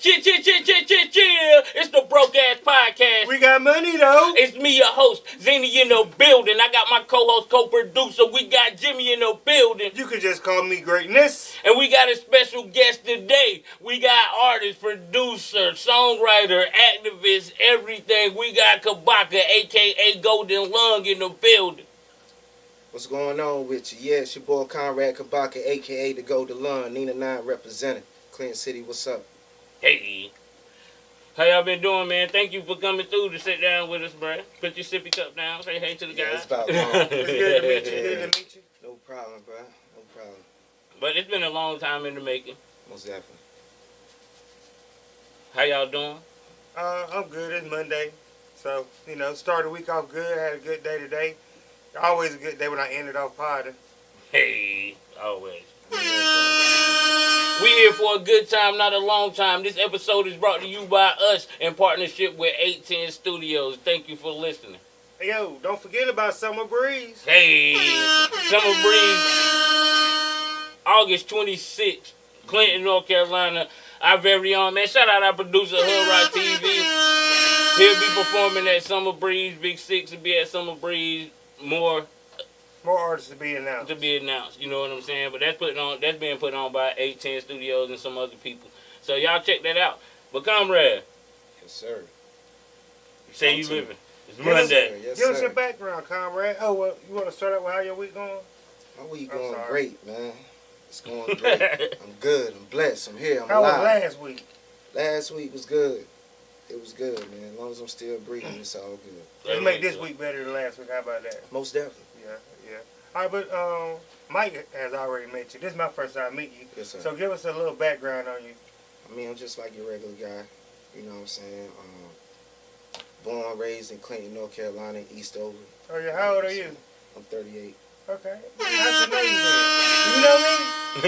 Chill. It's the Broke Ass Podcast. We got money though. It's me, your host, Zany in the building. I got my co-host, co-producer. We got Jimmy in the building. You could just call me Greatness. And we got a special guest today. We got artist, producer, songwriter, activist, everything. We got Kabaka, a.k.a. Goldenlung in the building. What's going on with you? Yeah, it's your boy Comrade Kabaka, a.k.a. the Goldenlung, Nina 9 representing. Clinton City, what's up? Hey. How y'all been doing, man? Thank you for coming through to sit down with us, bro. Put your sippy cup down. Say hey to the guys. It's about long. It's good to meet you. Good to meet you. No problem, bro. No problem. But it's been a long time in the making. Most definitely. How y'all doing? I'm good. It's Monday. So, start the week off good. Had a good day today. Always a good day when I ended off partying. Hey, always. We here for a good time, not a long time. This episode is brought to you by us in partnership with 810 Studios. Thank you for listening. Hey, yo, don't forget about Summer Breeze. Hey, Summer Breeze, August 26th, Clinton, North Carolina. Our very own, man. Shout out our producer, Hood Rock TV. He'll be performing at Summer Breeze. Big Six will be at Summer Breeze. More artists to be announced. You know what I'm saying? But that's being put on by 810 Studios and some other people. So y'all check that out. But Comrade. Yes, sir. Say you living. It's Monday. Yes, Give us your background, Comrade. Oh, well, you want to start out with how your week going? My week going great, man. It's going great. I'm good. I'm blessed. I'm here. I'm How alive. was last week? Last week was good. It was good, man. As long as I'm still breathing, it's all good. Let's make this week better than last week. How about that? Most definitely. Yeah. All right, but Mike has already met you. This is my first time meeting you. Yes, sir. So give us a little background on you. I mean, I'm just like your regular guy. You know what I'm saying? Born, raised in Clinton, North Carolina, Eastover. Oh, yeah. How old are you? I'm 38. Okay. I should know you then. You know me?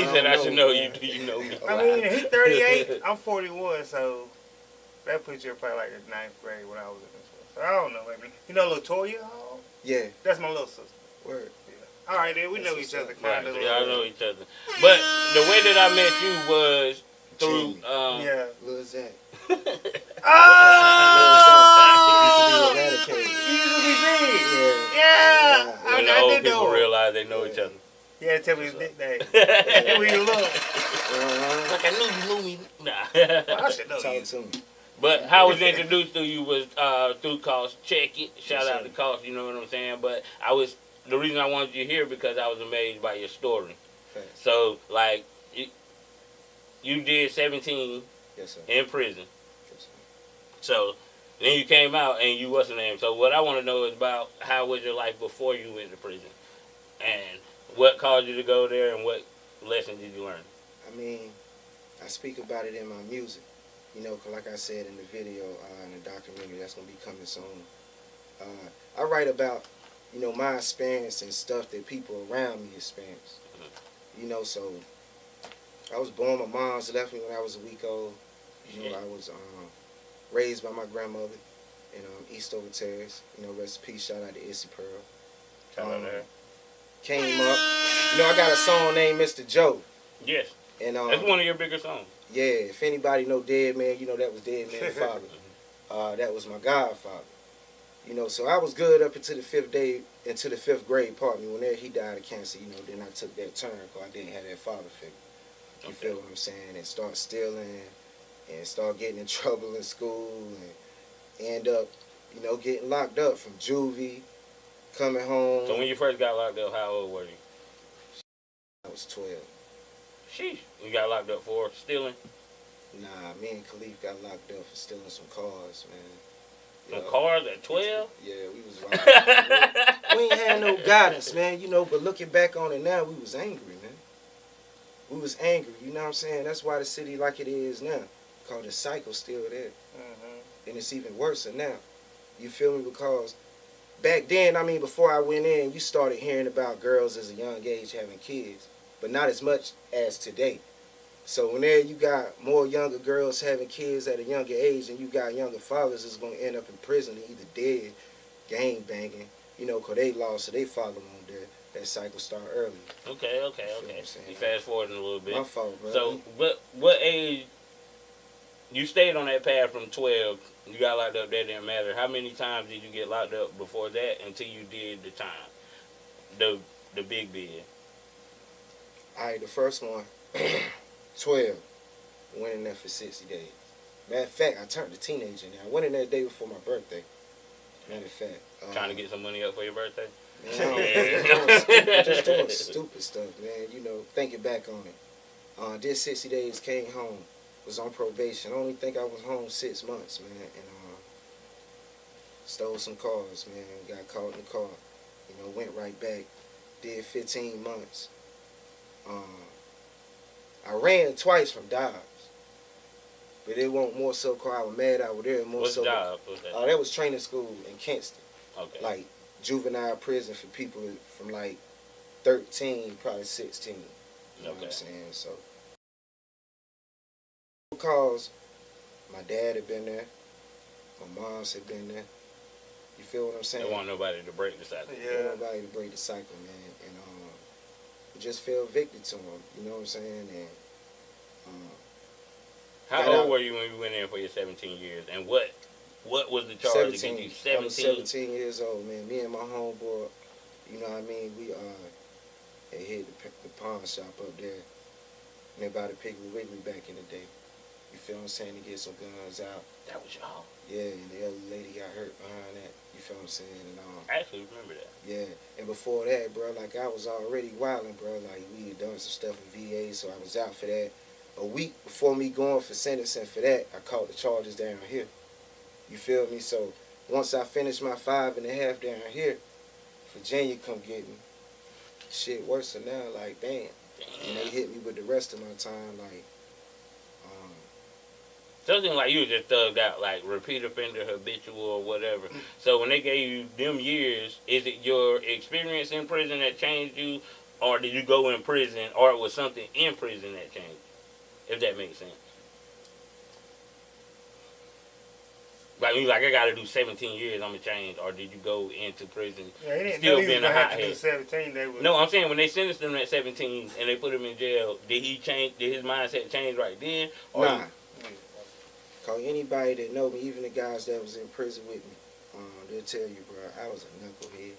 He said I should know you. Do you know me? I mean, he's 38. I'm 41, so that puts you probably like the 9th grade when I was in this one. So I don't know, maybe. You know LaToya Hall? Yeah. That's my little sister. Word. Yeah. All right, then. We know each other kind of. Y'all know each other. But the way that I met you was through... yeah. Lil Zach. Oh! He used to be eradicated. You used to be big. Yeah. When the old people realize they know each other. Yeah, tell me his nickname. Who you look? Like I knew you knew me. Nah. I should know you. Talk to me. But how I was introduced to you was through Cost Check It. Shout out to Cost, you know what I'm saying? But the reason I wanted you here because I was amazed by your story. Thanks. So, like, you did 17 Yes, sir. in prison. Yes, sir. So, then you came out and you wasn't named. So, what I want to know is about how was your life before you went to prison? And what caused you to go there and what lessons did you learn? I mean, I speak about it in my music. You know, 'cause like I said in the video, in the documentary that's going to be coming soon, I write about, my experience and stuff that people around me experience. You know, so I was born, my mom's left me when I was a week old. I was raised by my grandmother in Eastover Terrace. Rest in peace, shout out to Issy Pearl. Shout out there. Came up. I got a song named Mr. Joe. Yes. And that's one of your bigger songs. Yeah, if anybody know Dead Man, that was Dead Man's father. That was my godfather. So I was good up into the 5th grade, pardon me. When he died of cancer, then I took that turn because I didn't have that father figure. You feel what I'm saying? And start stealing and start getting in trouble in school and end up, getting locked up from juvie, coming home. So when you first got locked up, how old were you? I was 12. Sheesh. You got locked up for stealing? Nah, me and Khalif got locked up for stealing some cars, man. Some cars at 12? Yeah, we was robbing. We ain't had no guidance, man, but looking back on it now, we was angry, man. We was angry, you know what I'm saying? That's why the city like it is now. Because the cycle's still there. And it's even worse now. You feel me? Because back then, before I went in, you started hearing about girls as a young age having kids. But not as much as today. So when you got more younger girls having kids at a younger age and you got younger fathers that's going to end up in prison, either dead, gang banging, because they lost, so they follow on there. That cycle start early. Okay. You fast forwarding a little bit. My fault, bro. So what age you stayed on that path from 12. You got locked up. That didn't matter. How many times did you get locked up before that until you did the time? The big bid. All right, the first one, 12. Went in there for 60 days. Matter of fact, I turned a teenager now. I went in there the day before my birthday. Matter of fact. Trying to get some money up for your birthday? Man, I just doing stupid stuff, man. You know, thinking back on it. Did 60 days, came home, was on probation. I only think I was home 6 months, man. And stole some cars, man. Got caught in the car. You know, went right back. Did 15 months. I ran twice from Dobbs. But it wasn't more so called I was mad I was there. More What's so job? What's that? that was training school in Kinston. Okay. Like juvenile prison for people from like 13, probably 16. You know what I'm saying? So because my dad had been there, my mom's had been there. You feel what I'm saying? They want nobody to break the cycle. Yeah. Nobody to break the cycle, man. And we just fell victim to him. You know what I'm saying? And how old were you when you went in for your 17 years? And what was the charge to get you 17? I was 17 years old, man. Me and my homeboy, you know what I mean? We had hit the pawn shop up there. And they about to pick Wiggly back in the day. You feel what I'm saying? To get some guns out. That was y'all. Yeah, and the other lady got hurt behind that. You feel what I'm saying? And I actually remember that. yeah, and before that, bro, like I was already wilding, bro. Like we had done some stuff in VA, so I was out for that. A week before me going for sentencing for that, I caught the charges down here. You feel me? So once I finished my 5.5 down here, Virginia come get me. Shit worse than now, like damn. And they hit me with the rest of my time, like. Something like you just thugged out, like repeat offender, habitual, or whatever. So when they gave you them years, is it your experience in prison that changed you, or did you go in prison, or it was something in prison that changed you? If that makes sense. Like you I gotta do 17 years, I'm gonna change, or did you go into prison still being a hothead? 17, no, I'm saying when they sentenced him at 17 and they put him in jail, did he change? Did his mindset change right then? Or nah. Call anybody that know me, even the guys that was in prison with me, they'll tell you, bro, I was a knucklehead.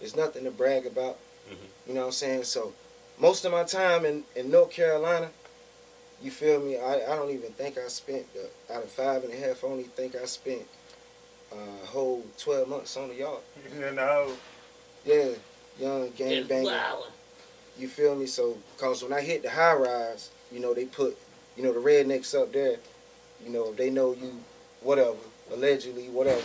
There's nothing to brag about. You know what I'm saying? So most of my time in North Carolina, you feel me? I don't even think I spent, out of 5.5, I only think I spent a whole 12 months on the yard. No. Yeah, young gang banger. You feel me? So, because when I hit the high rise, you know, they put, you know, the rednecks up there, you know, if they know you, whatever, allegedly, whatever,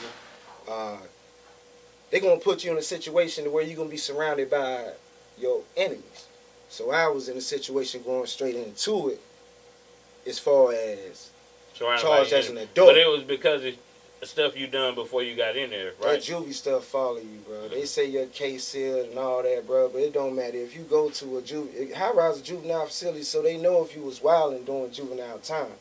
they're going to put you in a situation where you're going to be surrounded by your enemies. So I was in a situation going straight into it as far as charged as an adult. But it was because of the stuff you done before you got in there, right? That juvie stuff follow you, bro. They say your case sealed and all that, bro, but it don't matter. If you go to a high-rise juvenile facility, so they know if you was wild and doing juvenile time.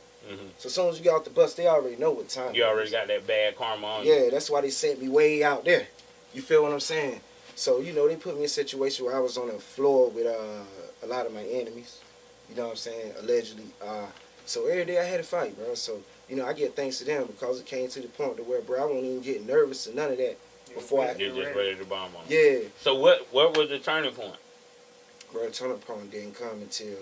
So as soon as you get off the bus, they already know what time you already got that bad karma on you. Yeah, that's why they sent me way out there. You feel what I'm saying? So, you know, they put me in a situation where I was on the floor with a lot of my enemies. You know what I'm saying? Allegedly. So every day I had to fight, bro. So, you know, I get thanks to them because it came to the point to where, bro, I won't even get nervous or none of that before I... You're just ready to bomb on. Yeah. So what was the turning point? Bro, the turning point didn't come until...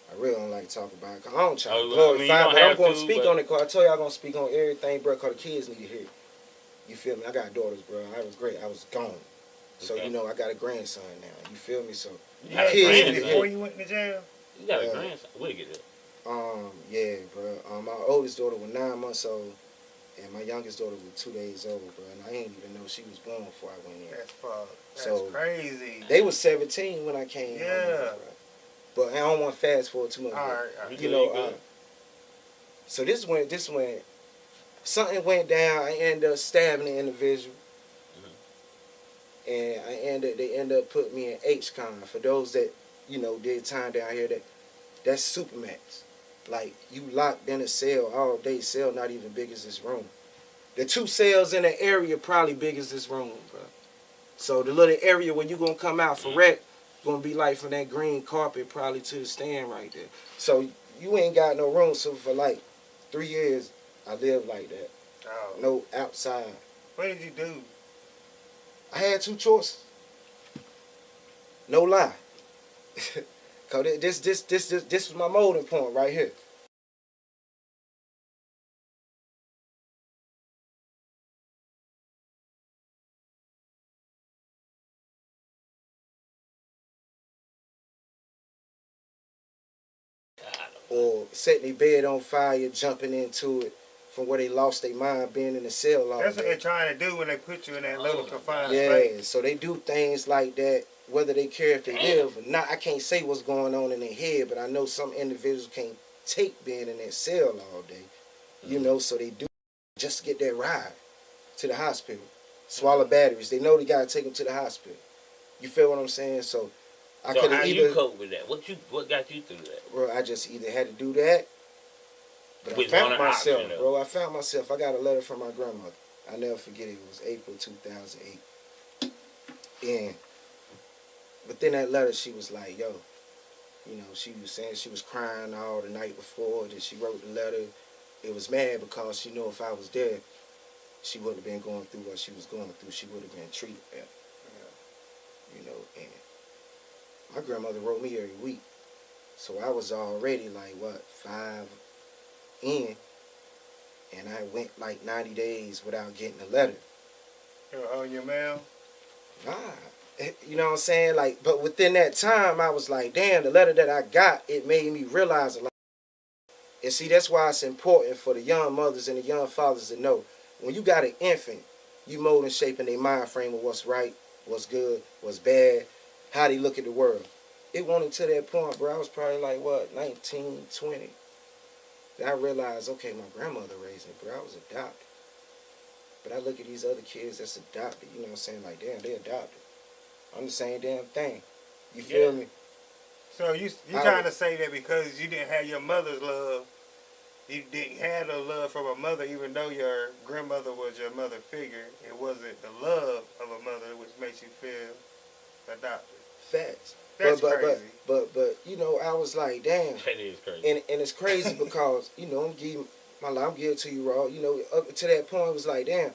I really don't like to talk about it. Cause I don't try to glorify, but I'm going to speak on it. Cause I told you I'm going to speak on everything, bro, because the kids need to hear it. You feel me? I got daughters, bro. I was great. I was gone. So, you know, I got a grandson now. You feel me? So, you had a grandson before you went to jail? You got a grandson? We'll get it. Yeah, bro. My oldest daughter was 9 months old, and my youngest daughter was 2 days old, bro. And I didn't even know she was born before I went in. That's crazy. They was 17 when I came home, bro. But I don't want to fast forward too much. All right. You know, so this when something went down. I ended up stabbing the individual, and they ended up putting me in H-Con. For those that, you know, did time down here, that's Supermax. Like, you locked in a cell all day, cell not even big as this room. The 2 cells in the area probably big as this room, bro. So the little area where you gonna come out for rec, gonna be like from that green carpet probably to the stand right there. So you ain't got no room. So for like 3 years, I lived like that. Oh. No outside. What did you do? I had 2 choices. No lie. Cause this was my molding point right here. Or setting their bed on fire, jumping into it from where they lost their mind being in the cell all That's what day. they're trying to do when they put you in that little confined Yeah, space. so they do things like that, whether they care if they live or not. I can't say what's going on in their head, but I know some individuals can't take being in that cell all day. You know, so they do just to get that ride to the hospital. Swallow batteries. They know they gotta take them to the hospital. You feel what I'm saying? So I So could how have you either, cope with that? What got you through that? bro. I just either had to do that, but Which I found one myself, option, though? bro. I found myself. I got a letter from my grandmother. I'll never forget it. It was April 2008. And within that letter, she was like, yo, you know, she was saying she was crying all the night before. Then she wrote the letter. It was mad because she knew if I was there, she wouldn't have been going through what she was going through. She would have been treated better. You know, and my grandmother wrote me every week. So I was already like, what, 5 in. And I went like 90 days without getting a letter. You were on your mail? Nah. You know what I'm saying? Like, but within that time, I was like, damn, the letter that I got, it made me realize a lot. And see, that's why it's important for the young mothers and the young fathers to know, when you got an infant, you mold and shaping their mind frame of what's right, what's good, what's bad, how they look at the world. It wasn't until that point, bro, I was probably like, what, 19, 20, that I realized, okay, my grandmother raised me, bro. I was adopted. But I look at these other kids that's adopted, you know what I'm saying? Like, damn, they adopted. I'm the same damn thing. You feel me? So you trying to say that because you didn't have your mother's love, you didn't have the love from a mother, even though your grandmother was your mother figure, it wasn't the love of a mother which makes you feel adopted. Facts. That's crazy. But you know, I was like, damn. That is crazy. And it's crazy because, you know, I'm giving my life, I'm giving it to you raw. You know, up to that point, it was like, damn.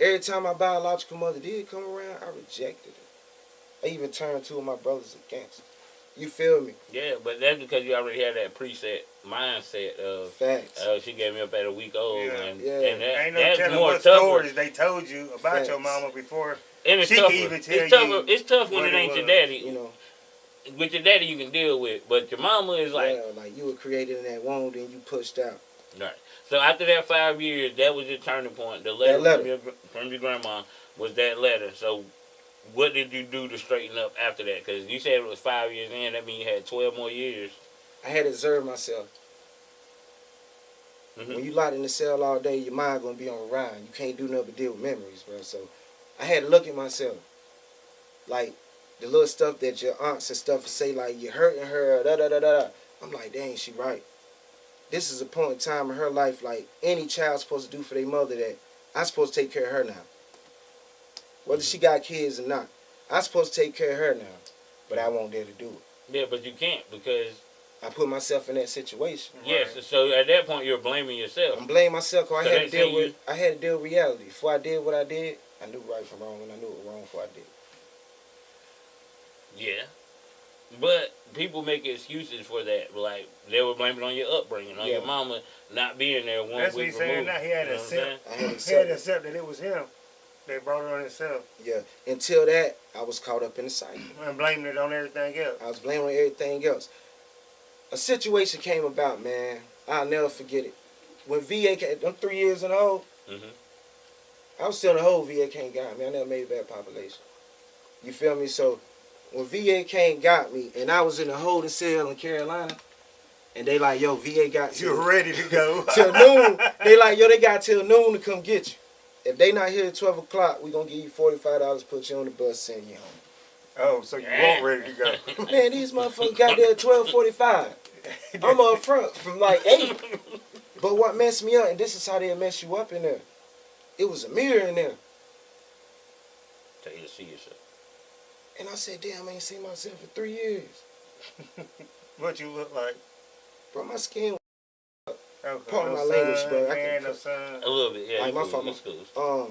Every time my biological mother did come around, I rejected it. I even turned 2 of my brothers against it. You feel me? Yeah, but that's because you already had that preset mindset of Facts. she gave me up at a week old, Yeah. and Ain't no that's telling more what tougher. stories they told you about Facts. your mama before And it's she tougher. can even tell It's tougher. you It's tough when what it it ain't your was. daddy. You know, With your daddy, you can deal with, but your mama is like, like you were created in that womb, then you pushed out. right. So after that 5 years, that was your turning point. The letter, from your grandma was that letter. So what did you do to straighten up after that? Because you said it was 5 years in. That means you had 12 more years. I had to observe myself. Mm-hmm. When you locked in the cell all day, your mind gonna be on a ride. You can't do nothing but deal with memories, bro. So I had to look at myself. Like the little stuff that your aunts and stuff say, like you're hurting her, da da da da. I'm like, dang, she right. This is a point in time in her life, like any child's supposed to do for their mother, that I'm supposed to take care of her now. Whether she got kids or not, I'm supposed to take care of her now, but I won't dare to do it. Yeah, but you can't because I put myself in that situation. yes. So at that point, you're blaming yourself. I'm blaming myself because So I had to they deal say with. I had to deal with reality. Before I did what I did, I knew right from wrong, and I knew it was wrong before I did. Yeah. But people make excuses for that. Like, they were blaming it on your upbringing, on your mama not being there 1 week that's what he's saying removed. now. He had to You know what I'm accept. I had to He accept had to it. accept that it was him. They brought it on himself Yeah. Until that, I was caught up in the cycle. and blaming it on everything else. I was blaming everything else. A situation came about, man. I'll never forget it. When VA came, I'm 3 years in the hole. Mm-hmm. I was still in the hole. VA came got me. I never made a bad population. You feel me? So when VA came got me, and I was in the holding cell in Carolina, and they like, yo, VA got You're ready to go. till noon. They like, yo, they got till noon to come get you. If they not here at 12 o'clock, we gonna give you $45, put you on the bus, send you home. Oh, so you weren't ready to go. Man, these motherfuckers got there at 12:45. I'm up front from like 8. But what messed me up, and this is how they mess you up in there, it was a mirror in there. Tell you to see yourself. And I said, damn, I ain't seen myself in 3 years. What you look like? Bro, my skin, Okay, pardon no my language, sun, bro. you I ain't can, no sun. A little bit, yeah. like, my cool, fault, it's cool.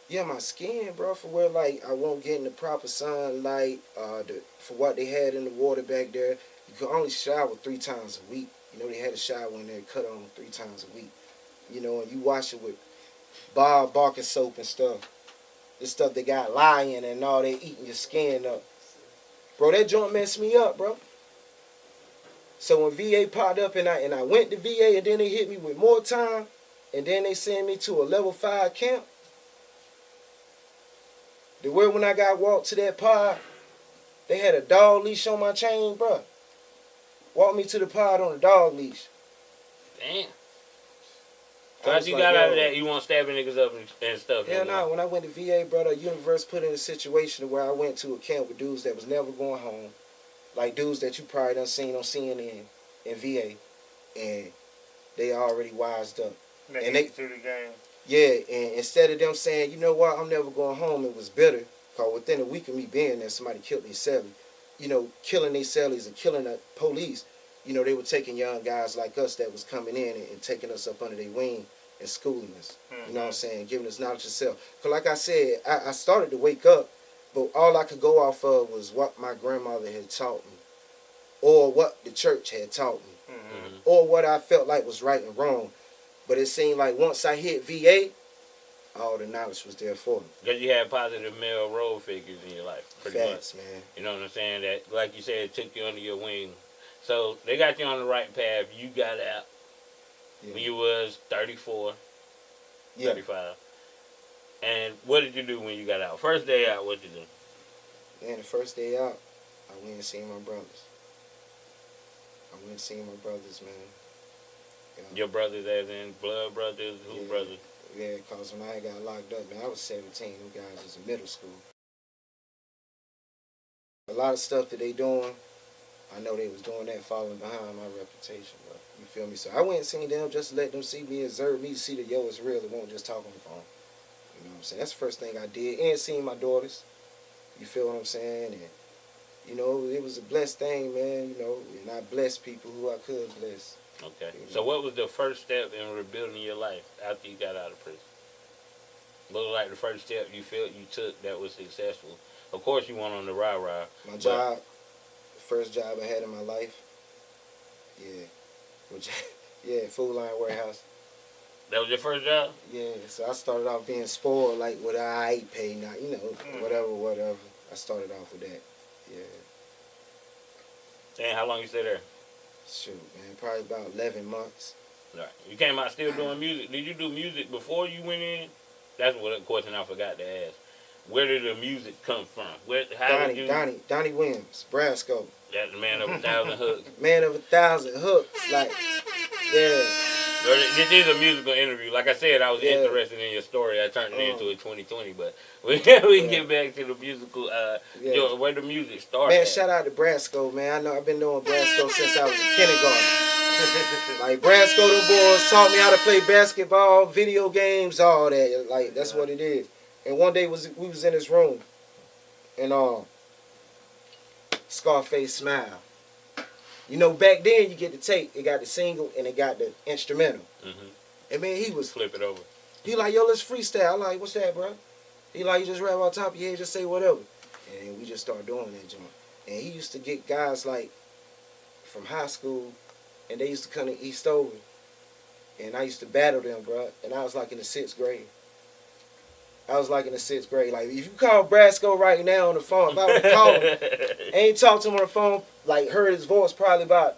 yeah, my skin, bro, for where, like, I won't get in the proper sunlight, for what they had in the water back there. You could only shower 3 times a week. You know, they had a shower in there, cut on 3 times a week. You know, and you wash it with Bob Barker soap and stuff. This stuff they got lye in and all, they eating your skin up. Bro, that joint messed me up, bro. So when VA popped up and I went to VA and then they hit me with more time and then they sent me to a level 5 camp. The way when I got walked to that pod, they had a dog leash on my chain, bro. Walked me to the pod on a dog leash. Damn. So after you got out of that, you want stabbing niggas up and stuff? Hell no. When I went to VA, bro, the universe put in a situation where I went to a camp with dudes that was never going home. Like dudes that you probably done seen on CNN in VA. And they already wised up. And they to the game. Yeah, and instead of them saying, you know what, I'm never going home, it was bitter. Because within a week of me being there, somebody killed their cellie. You know, killing their cellies and killing the police. You know, they were taking young guys like us that was coming in and taking us up under their wing and schooling us. Mm-hmm. You know what I'm saying? Giving us knowledge of self. Because like I said, I started to wake up, but all I could go off of was what my grandmother had taught me. Or what the church had taught me. Mm-hmm. Or what I felt like was right and wrong. But it seemed like once I hit VA, all the knowledge was there for me. Because you had positive male role figures in your life, pretty Facts, much. Man. You know what I'm saying? That, like you said, took you under your wing. So they got you on the right path. You got out when you was 34, 35. And what did you do when you got out? First day out, what you do? Man, the first day out, I went and seen my brothers. Man. Your brothers as in blood brothers? Who brothers? Yeah, because when I got locked up, man, I was 17. Them guys was in middle school. A lot of stuff that they doing, I know they was doing that following behind my reputation, bro. You feel me? So I went and seen them just to let them see me, observe me, see that, yo, it's real. It won't just talk on the phone. You know what I'm saying? That's the first thing I did. And seeing my daughters. You feel what I'm saying? And, you know, it was a blessed thing, man, you know, and I blessed people who I could bless. Okay. So what was the first step in rebuilding your life after you got out of prison? What was like the first step you felt you took that was successful? Of course you went on the rah-rah. My job, the first job I had in my life, Food Line Warehouse. That was your first job? Yeah, so I started off being spoiled, like with I pay, not, you know, whatever. I started off with that, And how long you stay there? Shoot, man, probably about 11 months. Right. You came out still doing music. Did you do music before you went in? That's what a question I forgot to ask. Where did the music come from? Donnie Williams, Brasco. That's the man of 1,000 hooks. Man of 1,000 hooks, like, yeah. This is a musical interview. Like I said, I was interested in your story. I turned it into a 2020, but we can get back to the musical, where the music started. Man, shout out to Brasco, man. I know I've been doing Brasco since I was in kindergarten. Like, Brasco, them boys taught me how to play basketball, video games, all that. Like, that's what it is. And one day we was in his room, and Scarface Smile. You know, back then you get the tape. It got the single and it got the instrumental. Mm-hmm. And man, he was flip it over. He like, yo, let's freestyle. I'm like, what's that, bro? He like, you just rap on top of your head, just say whatever. And we just started doing that joint. And he used to get guys like from high school, and they used to come to Eastover, and I used to battle them, bro. And I was like in the 6th grade. Like, if you call Brasco right now on the phone, if I would call him, ain't talked to him on the phone, like, heard his voice probably about,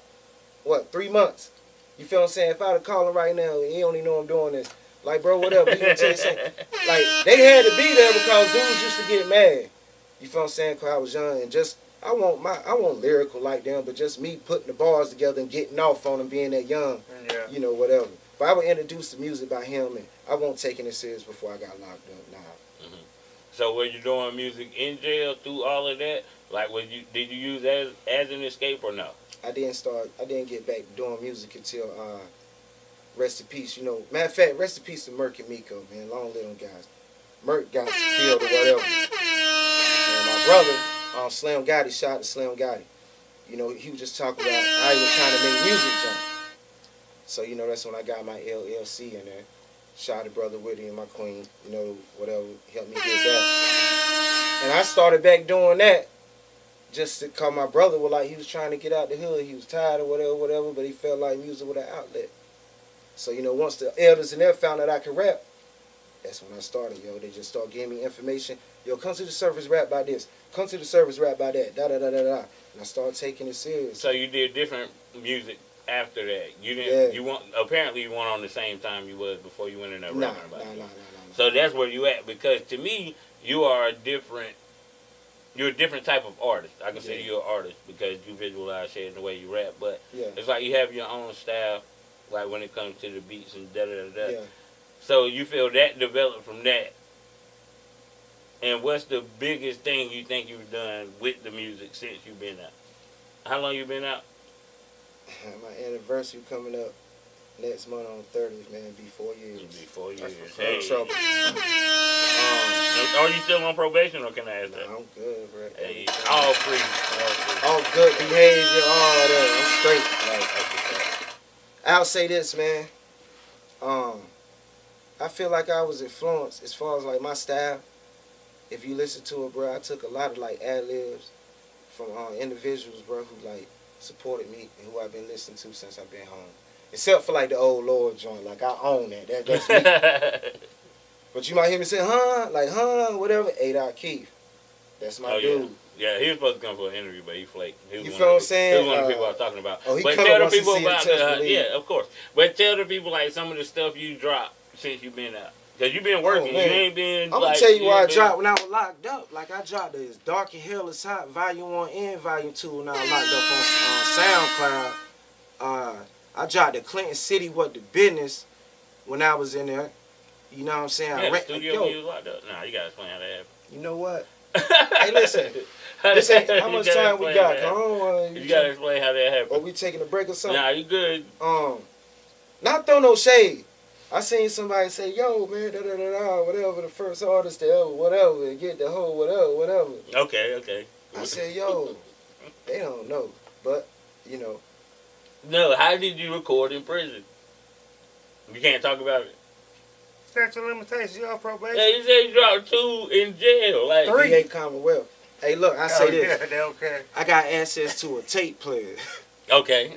3 months. You feel what I'm saying? If I would call him right now, he don't even know I'm doing this. Like, bro, whatever. He gonna tell you something. Like, they had to be there because dudes used to get mad. You feel what I'm saying? Because I was young and just, I want lyrical like them, but just me putting the bars together and getting off on them being that young, you know, whatever. But I would introduce the music by him, and I won't take it serious before I got locked up. Nah. Mm-hmm. So were you doing music in jail through all of that? Like, did you use as an escape or no? I didn't get back doing music until rest in peace. You know, matter of fact, rest in peace to Merc and Miko, man. Long live them guys. Merc got killed or whatever. And my brother, Slim Gotti, shout out to Slim Gotti. You know, he was just talking about how he was trying to make music jump. So, you know, that's when I got my LLC in there. Shout out to Brother Whitty and my queen, you know, whatever, helped me get that. And I started back doing that just to call my brother was like, he was trying to get out the hood. He was tired or whatever, but he felt like music was an outlet. So, you know, once the elders in there found that I could rap, that's when I started, yo. They just started giving me information. Yo, come to the service, rap by this. Come to the service, rap by that. Da-da-da-da-da. And I started taking it serious. So you did different music after that. You didn't. Yeah. Apparently you weren't on the same time you was before you went in there rapping about it. Nah. So that's where you at, because to me you are a different. You're a different type of artist. I consider you an artist because you visualize shit in the way you rap. But it's like you have your own style, like when it comes to the beats and da-da-da-da. Yeah. So you feel that developed from that. And what's the biggest thing you think you've done with the music since you've been out? How long you been out? My anniversary coming up next month on 30th, man. Be 4 years. It'll be 4 years. Hey. Trouble. Are you still on probation, or can I ask that? I'm good, bro. Hey, all free. All good behavior, all that. I'm straight. I'll say this, man. I feel like I was influenced as far as like my style. If you listen to it, bro, I took a lot of like ad-libs from individuals, bro, who like supported me and who I've been listening to since I've been home. Except for like the old Lord joint, like I own that. That's me. But you might hear me say, whatever. A.k.a. Keith. That's my dude. Yeah, he was supposed to come for an interview, but he flaked. You feel what I'm saying? He was one of the people I was talking about. Oh, he but come tell the once he people see about the yeah, of course. But tell the people like some of the stuff you dropped since you've been out. Because you've been working. You ain't been I'm going to tell you why I dropped when I was locked up. Like I dropped this Dark and Hell is Hot, Volume 1 and Volume 2 when I was locked up on SoundCloud. I dropped the Clinton City What the Business when I was in there. You know what I'm saying? Yeah, the studio when you was locked up? Nah, you got to explain how that happened. You know what? Hey, listen. This ain't how much time we got. You got to explain how that happened. Are we taking a break or something? Nah, you good. Not throw no shade. I seen somebody say, yo, man, da-da-da-da, whatever, the first artist to ever, whatever, and get the whole whatever. Okay. I said, yo, they don't know. But, you know. No, how did you record in prison? You can't talk about it. Statute of limitations, you on probation? Yeah, you said you dropped 2 in jail. Like 3. VA Commonwealth. Hey, look, I say this. Yeah, they okay. I got access to a tape player. Okay.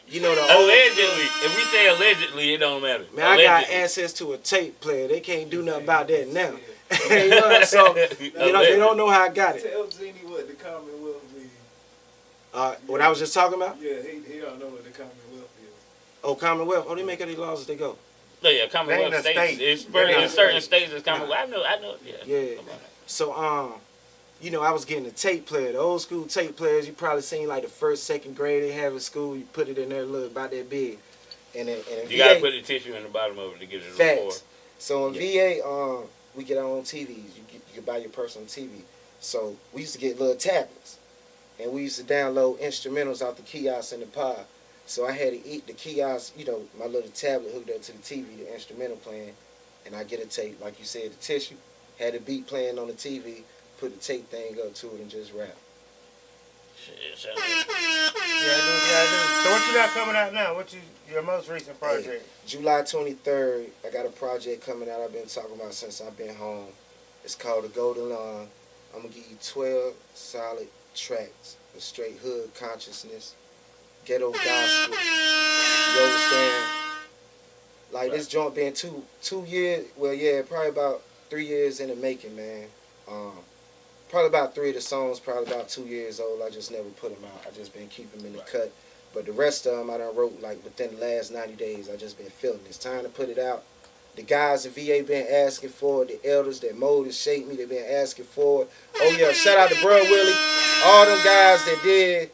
You know the allegedly. If we say allegedly, it don't matter. Man, allegedly. I got access to a tape player. They can't do nothing about that now. You know, so you know, they don't know how I got it. Tell Genie what the Commonwealth means. What I was just talking about? Yeah, he don't know what the Commonwealth is. Oh, Commonwealth. Oh, they make any laws as they go. Yeah, Commonwealth states. It's certain states that's Commonwealth. I know. Yeah. So you know, I was getting a tape player, the old school tape players. You probably seen like the first, second grade they have in school. You put it in there, look about that big, and then you gotta put the tissue in the bottom of it to get it to record. So in VA, we get our own TVs. You can buy your personal TV. So we used to get little tablets, and we used to download instrumentals out the kiosk in the pod. So I had to eat the kiosk, you know, my little tablet hooked up to the TV, the instrumental playing, and I get a tape, like you said, the tissue, had the beat playing on the TV. Put the tape thing up to it and just rap. Shit, Yeah, I do. So what you got coming out now? Your most recent project? Hey, July 23rd, I got a project coming out I've been talking about since I've been home. It's called the Goldenlung. I'm going to give you 12 solid tracks of straight hood consciousness, ghetto gospel. You understand? Like this joint been two years, well, yeah, probably about 3 years in the making, man. Probably about 3 of the songs, probably about 2 years old. I just never put them out. I just been keeping them in the cut. But the rest of them I done wrote like within the last 90 days. I just been feeling it's time to put it out. The guys in VA been asking for it. The elders that molded and shaped me, they been asking for it. Oh yeah, shout out to Bro Willie. All them guys that did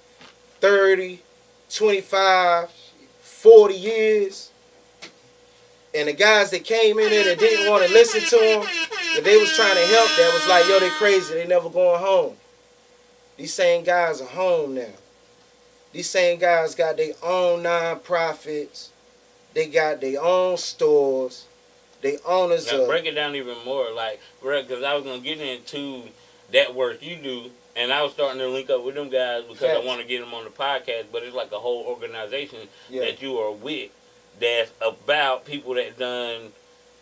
30, 25, 40 years. And the guys that came in there that didn't want to listen to them, that they was trying to help, that was like, yo, they crazy, they never going home. These same guys are home now. These same guys got their own non-profits. They got their own stores. They owners now of... break it down even more, like, because I was going to get into that work you do And I was starting to link up with them guys because I Facts. want to get them on the podcast. But it's like a whole organization Yeah. that you are with that's about people that done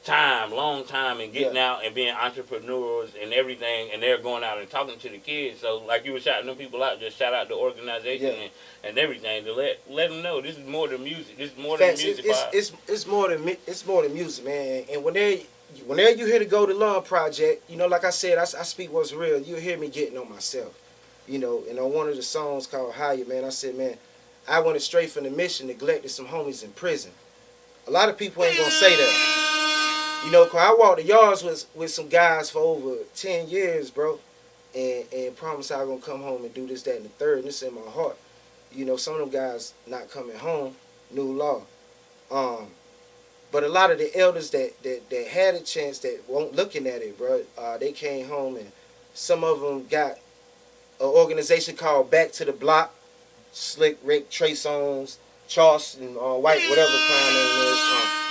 long time, and getting out and being entrepreneurs and everything, and they're going out and talking to the kids. So like you were shouting them people out, just shout out the organization and everything to let them know this is more than music. This is more Facts. than music. It's more than music, man. And whenever you hear the Goldenlung project, you know, like I said, I speak what's real. You'll hear me getting on myself, you know. And on one of the songs called Higher, man, I said, man, I went straight from the mission, neglected some homies in prison. A lot of people ain't gonna say that. You know, 'cause I walked the yards with some guys for over 10 years, bro, and promised I was going to come home and do this, that, and the third, and it's in my heart. You know, some of them guys not coming home, new law. But a lot of the elders that had a chance that weren't looking at it, bro, they came home, and some of them got an organization called Back to the Block, Slick Rick, Trey Songz, Charleston, White, whatever the clown name is,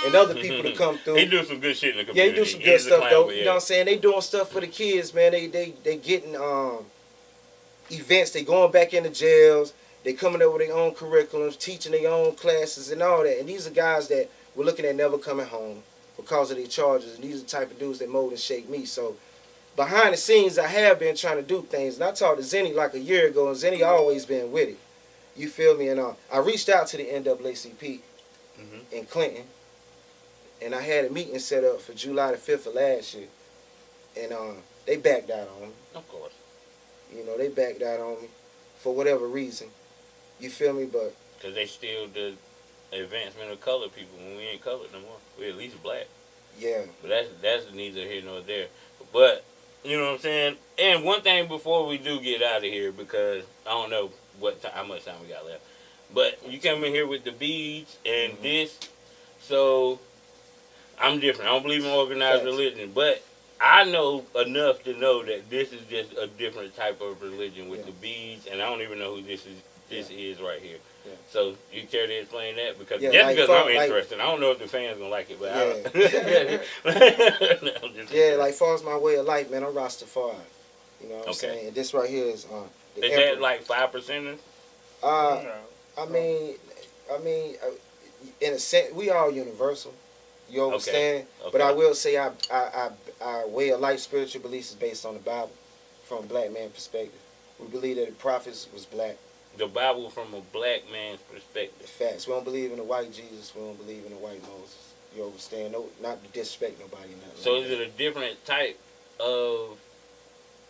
and other people to come through. He do some good shit in the community. Yeah, he do some good stuff though. You know what I'm saying? They doing stuff for the kids, man. They getting events. They going back into jails. They coming up with their own curriculums, teaching their own classes and all that. And these are guys that we're looking at never coming home because of their charges. And these are the type of dudes that mold and shake me. So behind the scenes, I have been trying to do things. And I talked to Zenny like a year ago, and Zenny always been with it. You feel me? And I reached out to the NAACP in Clinton, and I had a meeting set up for July the 5th of last year. And they backed out on me. Of course. You know, they backed out on me for whatever reason. You feel me? But because they still the advancement of colored people when we ain't colored no more. We at least black. yeah, But that's neither here nor there. But you know what I'm saying. And one thing before we do get out of here, because I don't know how much time we got left. But you come in here with the beads and this, so I'm different. I don't believe in organized religion, but I know enough to know that this is just a different type of religion with the beads, and I don't even know who this is right here. Yeah. So you care to explain that? Because Yeah, just like because I'm like- interested, I don't know if the fans gonna like it, but yeah, like far as my way of life, man, I'm Rastafari. You know what I'm Okay. saying? And this right here is the is emperor. that like 5%? I mean, in a sense, we all universal. You understand? Okay. But I will say our way of life, spiritual beliefs is based on the Bible, from a black man perspective. We believe that the prophets was black. The Bible from a black man's perspective. The facts. We don't believe in the white Jesus. We don't believe in the white Moses. You understand? No, not to disrespect nobody. Nothing So like is that. it a different type of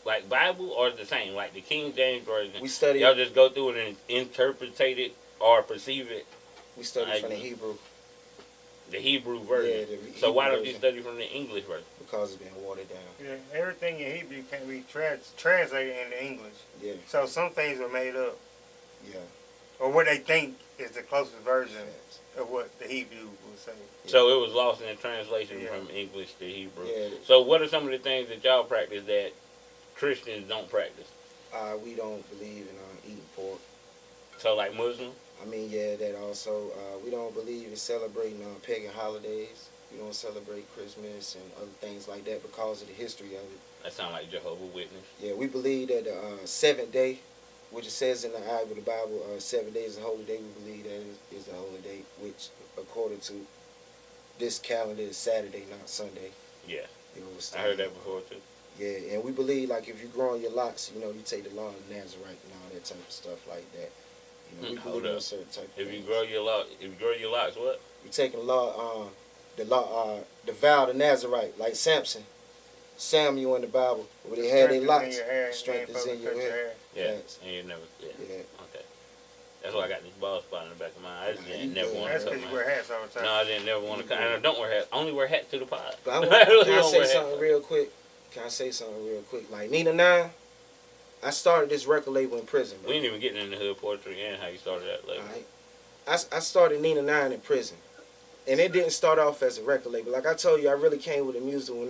like Bible, or the same, like the King James version? We study. Y'all just go through it and interpret it or perceive it, We study like- from the Hebrew the Hebrew version. Yeah, the So why Hebrew don't you version. study from the English version? because it's been watered down. Yeah, everything in Hebrew can be translated into English. Yeah, So some things are made up, yeah. or what they think is the closest version Facts. of what the Hebrew would say. So it was lost in translation Yeah. from English to Hebrew. Yeah. So what are some of the things that y'all practice that Christians don't practice? We don't believe in eating pork. So like Muslim? I mean, yeah, that also. We don't believe in celebrating pagan holidays. We don't celebrate Christmas and other things like that because of the history of it. That sound like Jehovah's Witness. Yeah, we believe that the seventh day, which it says in the Bible, 7 days is a holy day. We believe that is the holy day, which according to this calendar is Saturday, not Sunday. Yeah, You know, I heard that before too. Yeah, and we believe like if you grow on your locks, you know, you take the law of Nazarite and all that type of stuff like that. You know, we Hold believe in up. certain type of If you things. grow your locks, what? We taking the vow of Nazarite, like Samson, Samuel in the Bible, where they had their locks. Strength is in your hair. Yeah, Facts. and you never. Yeah. Yeah. Okay. That's why I got this bald spot in the back of my eye. I just Nah, you never good. want That's to cut because you my wear hats all the time. No, I didn't never want to cut. And I don't wear hats. I only wear hats to the pod. But I really can I don't say wear something hats. real quick? Can I say something real quick? Like Nina 9, I started this record label in prison, bro. We ain't even getting into hood poetry and how you started that label. Alright. I started Nina 9 in prison. And it didn't start off as a record label. Like I told you, I really came with the music when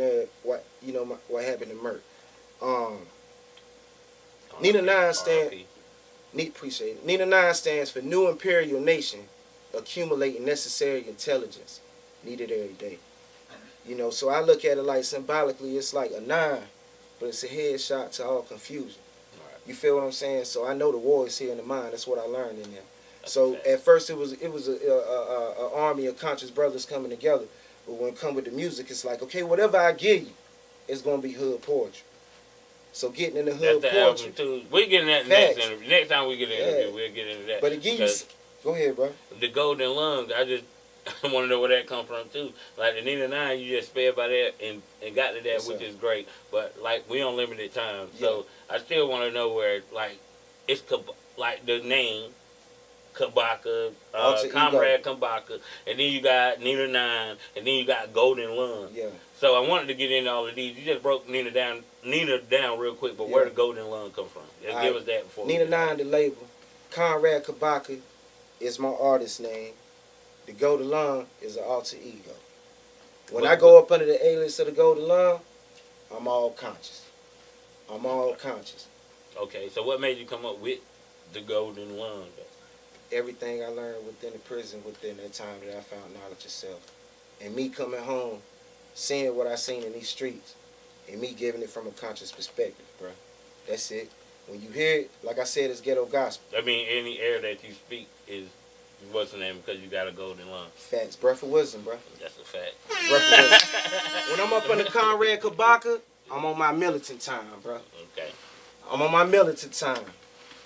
what happened to Merck. Nina 9 stand. Appreciate it. Nina 9 stands for New Imperial Nation, accumulating necessary intelligence needed every day. You know, so I look at it like symbolically, it's like a 9, but it's a headshot to all confusion. You feel what I'm saying? So I know the war is here in the mind. That's what I learned in there. That's So fact. at first it was a army of conscious brothers coming together. But when it come with the music, it's like, okay, whatever I give you, it's gonna be hood poetry. So getting in the hood That's the poetry. album too. We're getting that Facts. next interview. Next time we get an interview, Yeah. we'll get into that. But it gives you. Because Go ahead, bro. the Goldenlung, I just want to know where that come from too. Like the Nina 9, you just sped by that and got to that, Yes, which sir. is great. But like we on limited time, so I still want to know where like it's like the name Kabaka, Alter Comrade Kabaka, and then you got Nina 9, and then you got Goldenlung. Yeah. So I wanted to get into all of these. You just broke Nina down real quick, but where Yeah. did Goldenlung come from? Just All give right. us that before. Nina 9, the label. Conrad Kabaka is my artist name. The Goldenlung is an alter ego. When I go up under the alias of the Goldenlung, I'm all conscious. I'm all conscious. Okay, so what made you come up with the Goldenlung? Everything I learned within the prison, within that time that I found knowledge of self. And me coming home, seeing what I seen in these streets, and me giving it from a conscious perspective, bro. That's it. When you hear it, like I said, it's ghetto gospel. I mean, any air that you speak is what's the name because you got a golden lung. Facts. Breath of wisdom, bro. That's a fact. Breath of wisdom. When I'm up under Conrad Kabaka, I'm on my militant time, bro. Okay. I'm on my militant time.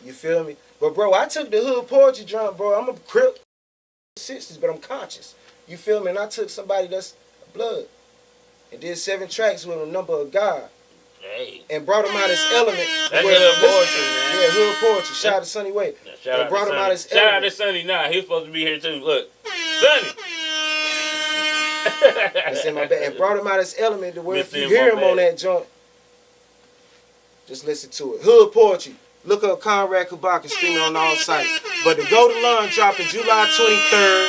You feel me? But, bro, I took the hood poetry drum, bro. I'm a crip, 60s, but I'm conscious. You feel me? And I took somebody that's blood and did 7 tracks with a number of God. Hey. And brought him out his element. That's where- hood poetry, man. Yeah, hood poetry. Shout out to Sonny Way. Shout out brought to him Sonny. out his Shout out to element. Sonny. Nah, he was supposed to be here too. Look, Sonny. That's in my bag. And brought him out his element to where if Mr. you in hear my him on bag. that joint, just listen to it. Hood poetry. Look up Conrad Kabaka streaming on all sites. But the Goldenlung dropping July 23rd,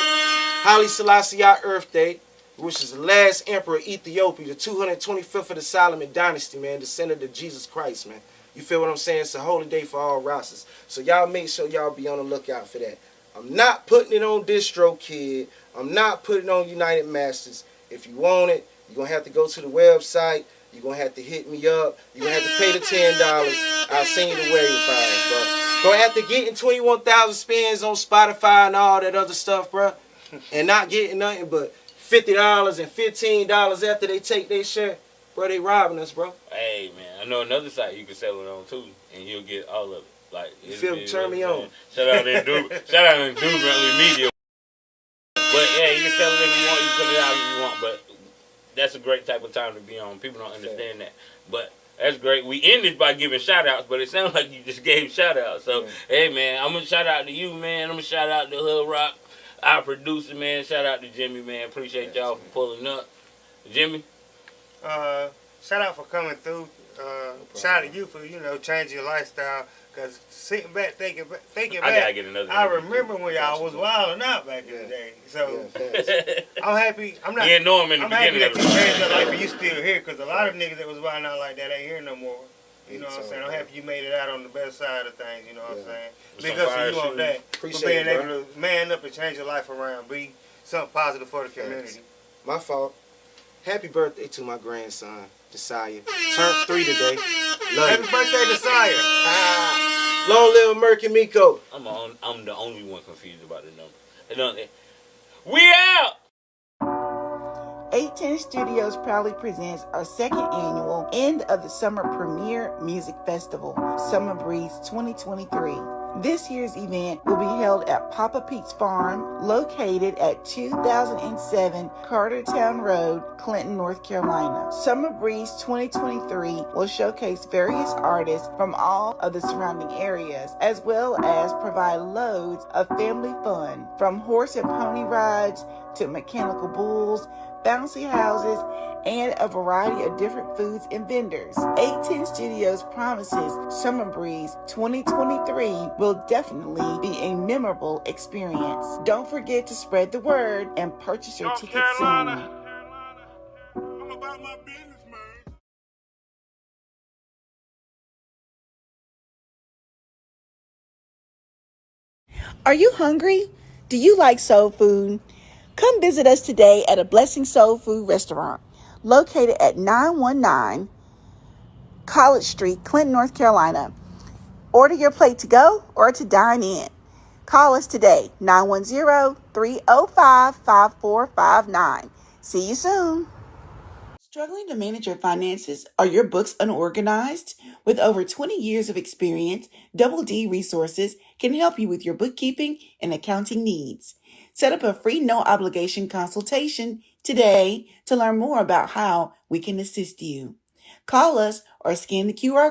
Haile Selassie Earth Day, which is the last emperor of Ethiopia, the 225th of the Solomon dynasty, man, descendant of Jesus Christ, man. You feel what I'm saying? It's a holy day for all Rastas. So y'all make sure y'all be on the lookout for that. I'm not putting it on DistroKid. I'm not putting it on United Masters. If you want it, you're going to have to go to the website. You're going to have to hit me up. You're going to have to pay the $10. I'll send you the wave files, bro. Go after getting 21,000 spins on Spotify and all that other stuff, bro, and not getting nothing but $50 and $15 after they take their share, bro, they robbing us, bro. Hey, man, I know another site you can sell it on too, and you'll get all of it. Like, You feel me? Turn me on. Shout out to Indubitably Media. But yeah, you can sell it if you want. You can put it out if you want. But that's a great type of time to be on. People don't understand that. But that's great. We ended by giving shout outs, but it sounds like you just gave shout outs. So, hey, man, I'm going to shout out to you, man. I'm going to shout out to Hood Rock, our producer, man. Shout out to Jimmy, man. Appreciate y'all for pulling up. Jimmy? Shout out for coming through. Shout out to you for, changing your lifestyle. Because sitting back, thinking I back, gotta get another I interview. remember when y'all was wilding out back in the day. So I'm happy. I'm not. You didn't know him in the I'm happy beginning that of you the changed your life and you still here. Because a lot of niggas that was wilding out like that ain't here no more. You know what I'm saying? I'm happy you made it out on the best side of things. You know what I'm saying? With Big some ups fire to you on shoes. that. Appreciate For being it, bro. able to man up and change your life around. Be something positive for the community. My fault. Happy birthday to my grandson, Josiah. Turned 3 today. Love Happy you. birthday, Desire. Long live Merky Miko. I'm the only one confused about the number. We out! 810 Studios proudly presents our 2nd annual End of the Summer Premier Music Festival, Summer Breeze 2023. This year's event will be held at Papa Pete's Farm, located at 2007 Cartertown Road, Clinton, North Carolina. Summer Breeze 2023 will showcase various artists from all of the surrounding areas, as well as provide loads of family fun, from horse and pony rides to mechanical bulls, bouncy houses, and a variety of different foods and vendors. 810 Studios promises Summer Breeze 2023 will definitely be a memorable experience. Don't forget to spread the word and purchase your tickets soon. I'm about my business, man. Are you hungry? Do you like soul food? Come visit us today at a Blessing Soul Food restaurant located at 919 College Street, Clinton, North Carolina. Order your plate to go or to dine in. Call us today, 910-305-5459. See you soon. Struggling to manage your finances? Are your books unorganized? With over 20 years of experience, Double D Resources can help you with your bookkeeping and accounting needs. Set up a free no-obligation consultation today to learn more about how we can assist you. Call us or scan the QR